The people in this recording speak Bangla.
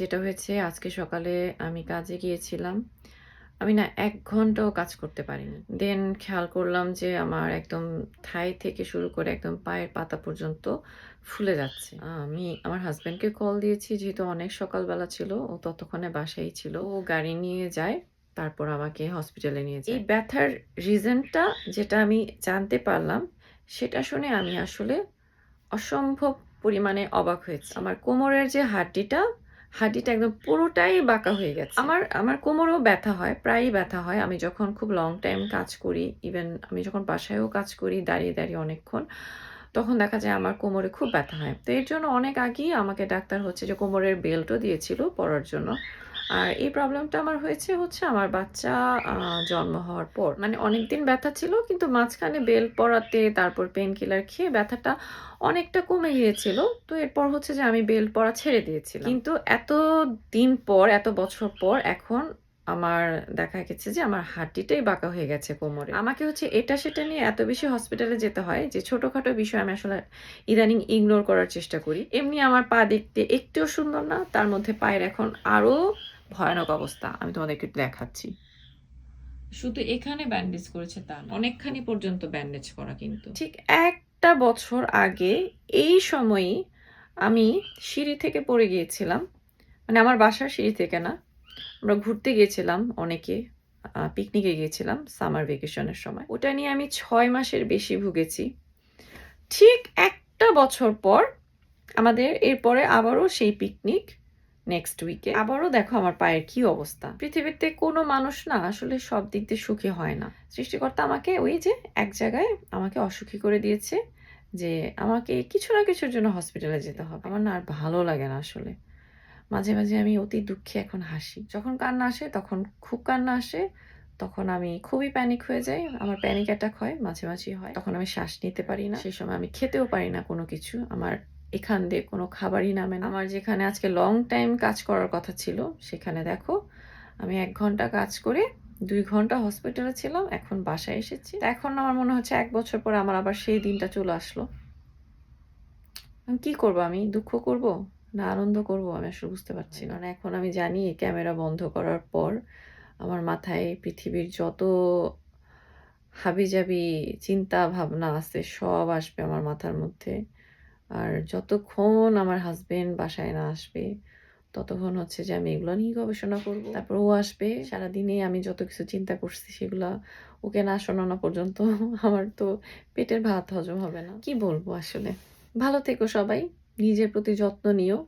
যেটা হয়েছে আজকে সকালে আমি কাজে গিয়েছিলাম। আমি না ১ ঘন্টাও কাজ করতে পারিনি। দেন খেয়াল করলাম যে আমার একদম থাই থেকে শুরু করে একদম পায়ের পাতা পর্যন্ত ফুলে যাচ্ছে। আমি আমার হাসব্যান্ডকে কল দিয়েছি যেহেতু অনেক সকালবেলা ছিল। ও ততক্ষণে বাসায়ই ছিল। ও গাড়ি নিয়ে যায়। তারপর আমাকে হসপিটালে নিয়ে যায়। এই ব্যথার রিজনটা যেটা আমি জানতে পারলাম, সেটা শুনে আমি আসলে অসম্ভব পরিমাণে অবাক হয়েছি। আমার কোমরের যে হাড্ডিটা একদম পুরোটাই বাঁকা হয়ে গেছে। আমার আমার কোমরেও ব্যথা হয়, প্রায়ই ব্যথা হয়। আমি যখন খুব লং টাইম কাজ করি, ইভেন আমি যখন বাসায়ও কাজ করি দাঁড়িয়ে অনেকক্ষণ, তখন দেখা যায় আমার কোমরে খুব ব্যথা হয়। তো এর জন্য অনেক আগেই আমাকে ডাক্তার হচ্ছে যে কোমরের বেল্টও দিয়েছিল পরার জন্য। আর এই প্রবলেমটা আমার হচ্ছে আমার বাচ্চা জন্ম হওয়ার পর। মানে অনেকদিন ব্যথা ছিল কিন্তু মাঝখানে বেল্ট পরাতে তারপর পেইন কিলার খেয়ে ব্যথাটা অনেকটা কমে গিয়েছিল। তো এরপর হচ্ছে যে আমি বেল্ট পরা ছেড়ে দিয়েছিলাম। কিন্তু এত দিন পর, এত বছর পর এখন আমার দেখা গেছে যে আমার হাড্ডিটাই বাঁকা হয়ে গেছে কোমরে। আমাকে হচ্ছে এটা সেটা নিয়ে এত বেশি হসপিটালে যেতে হয় যে ছোটখাটো বিষয় আমি আসলে ইদানিং ইগনোর করার চেষ্টা করি। এমনি আমার পা দেখতে একটুও সুন্দর না, তার মধ্যে পায়ের এখন আরো ভয়ানক অবস্থা। আমি তোমাদেরকে একটু দেখাচ্ছি। শুধু এখানে ব্যান্ডেজ করেছে তা না, অনেকখানি পর্যন্ত ব্যান্ডেজ করা কিন্তু। ঠিক একটা বছর আগে এই সময়ই আমি সিঁড়ি থেকে পড়ে গিয়েছিলাম। মানে আমার বাসার সিঁড়ি থেকে না। আমরা ঘুরতে গিয়েছিলাম অনেকে, পিকনিকে গিয়েছিলাম সামার ভ্যাকেশনের সময়। ওটা নিয়ে আমি ৬ মাসের বেশি ভুগেছি। ঠিক একটা বছর পর আমাদের এরপরে আবারও সেই পিকনিক নেক্সট উইকে। আবারও দেখো আমার পায়ের কি অবস্থা। পৃথিবীতে কোনো মানুষ না আসলে সব দিক দিয়ে সুখী হয় না। সৃষ্টিকর্তা আমাকে ওই যে এক জায়গায় আমাকে অসুখী করে দিয়েছে যে আমাকে কিছু না কিছুর জন্য হসপিটালে যেতে হবে। আমার না আর ভালো লাগে না আসলে। মাঝে আমি অতি দুঃখে এখন হাসি। যখন কান্না আসে তখন খুব কান্না আসে। তখন আমি খুবই প্যানিক হয়ে যাই। আমার প্যানিক অ্যাটাক হয়, মাঝে হয়। তখন আমি শ্বাস নিতে পারি না। সেই সময় আমি খেতেও পারি না কোনো কিছু। আমার এখান দিয়ে কোনো খাবারই নামে না। আমার যেখানে আজকে লং টাইম কাজ করার কথা ছিল, সেখানে দেখো আমি ১ ঘন্টা কাজ করে ২ ঘন্টা হসপিটালে ছিলাম। এখন বাসায় এসেছি। এখন আমার মনে হচ্ছে ১ বছর পরে আমার আবার সেই দিনটা চলে আসলো। কি করব আমি? দুঃখ করব? না আনন্দ করব? আমি আসলে বুঝতে পারছি না। মানে এখন আমি জানি ক্যামেরা বন্ধ করার পর আমার মাথায় পৃথিবীর যত হাবিজাবি চিন্তা ভাবনা আছে সব আসবে আমার মাথার মধ্যে। আর যতক্ষণ আমার হাসব্যান্ড বাসায় না আসবে, ততক্ষণ হচ্ছে যে আমি এগুলো নিয়ে গবেষণা করব। তারপর ও আসবে। সারাদিনে আমি যত কিছু চিন্তা করছি সেগুলা ওকে না শোনানো পর্যন্ত আমার তো পেটের ভাত হজম হবে না। কি বলবো আসলে? ভালো থেকো সবাই। নিজের প্রতি যত্ন নিও।